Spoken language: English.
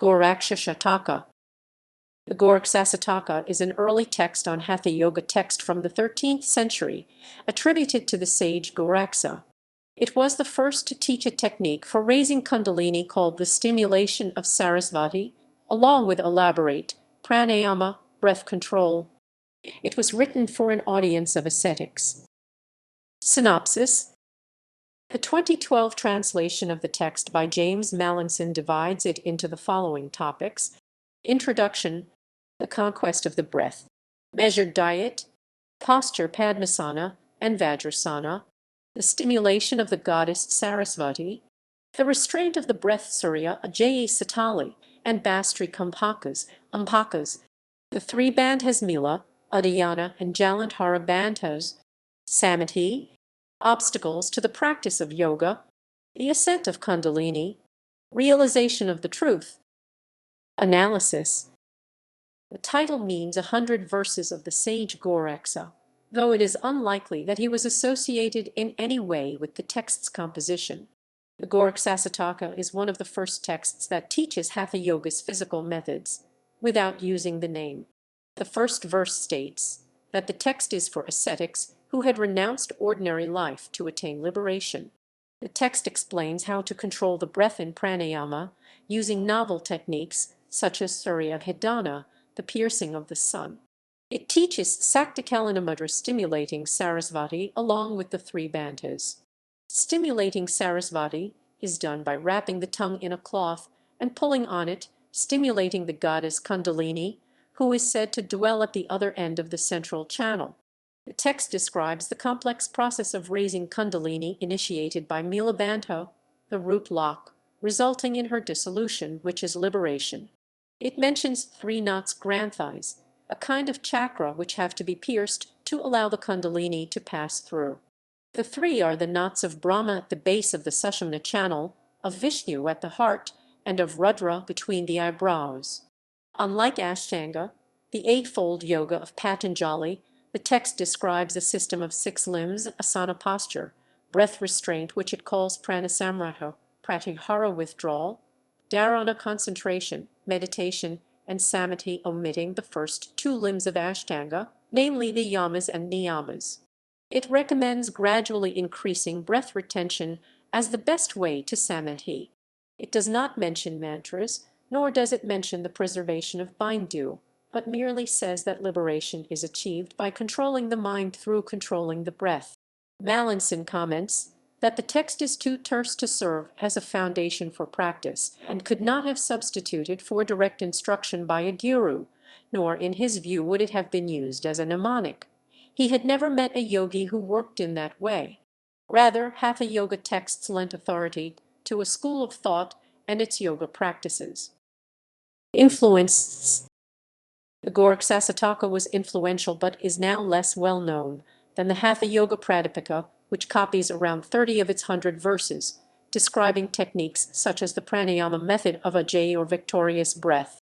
Goraksha Shataka. The Gorakṣaśataka is an early text on Hatha Yoga text from the 13th century, attributed to the sage Gorakṣa. It was the first to teach a technique for raising Kundalini called the stimulation of Sarasvati, along with elaborate pranayama, breath control. It was written for an audience of ascetics. Synopsis. The 2012 translation of the text by James Mallinson divides it into the following topics: Introduction, the conquest of the breath, measured diet, posture Padmasana and Vajrasana, the stimulation of the goddess Sarasvati, the restraint of the breath Surya Ajayi Satali and Bastri Umpakas, the three bandhas Mila, Adhyana and Jalandhara bandhas, Samadhi, obstacles to the practice of yoga, the ascent of Kundalini, realization of the truth. Analysis. The title means 100 verses of the sage Gorakṣa, though it is unlikely that he was associated in any way with the text's composition. The Gorakṣaśataka is one of the first texts that teaches Hatha Yoga's physical methods, without using the name. The first verse states that the text is for ascetics who had renounced ordinary life to attain liberation. The text explains how to control the breath in pranayama, using novel techniques such as Surya Hidana, the piercing of the sun. It teaches Saktakalina stimulating Sarasvati along with the three bandhas. Stimulating Sarasvati is done by wrapping the tongue in a cloth and pulling on it, stimulating the goddess Kundalini, who is said to dwell at the other end of the central channel. The text describes the complex process of raising Kundalini initiated by Mila Bandha, the root lock, resulting in her dissolution, which is liberation. It mentions three knots granthis, a kind of chakra which have to be pierced to allow the Kundalini to pass through. The three are the knots of Brahma at the base of the Sushumna channel, of Vishnu at the heart, and of Rudra between the eyebrows. Unlike Ashtanga, the eightfold yoga of Patanjali, the text describes a system of 6 limbs: asana posture, breath restraint which it calls pranasamraha, pratyahara withdrawal, dharana concentration, meditation, and samadhi, omitting the first 2 limbs of Ashtanga, namely the yamas and niyamas. It recommends gradually increasing breath retention as the best way to samadhi. It does not mention mantras, nor does it mention the preservation of bindu, but merely says that liberation is achieved by controlling the mind through controlling the breath. Mallinson comments that the text is too terse to serve as a foundation for practice and could not have substituted for direct instruction by a guru, nor in his view would it have been used as a mnemonic. He had never met a yogi who worked in that way. Rather, Hatha Yoga texts lent authority to a school of thought and its yoga practices. Influence. The Gorakṣaśataka was influential but is now less well known than the Hatha Yoga Pradipika, which copies around 30 of its 100 verses, describing techniques such as the pranayama method of Ajjayi or victorious breath.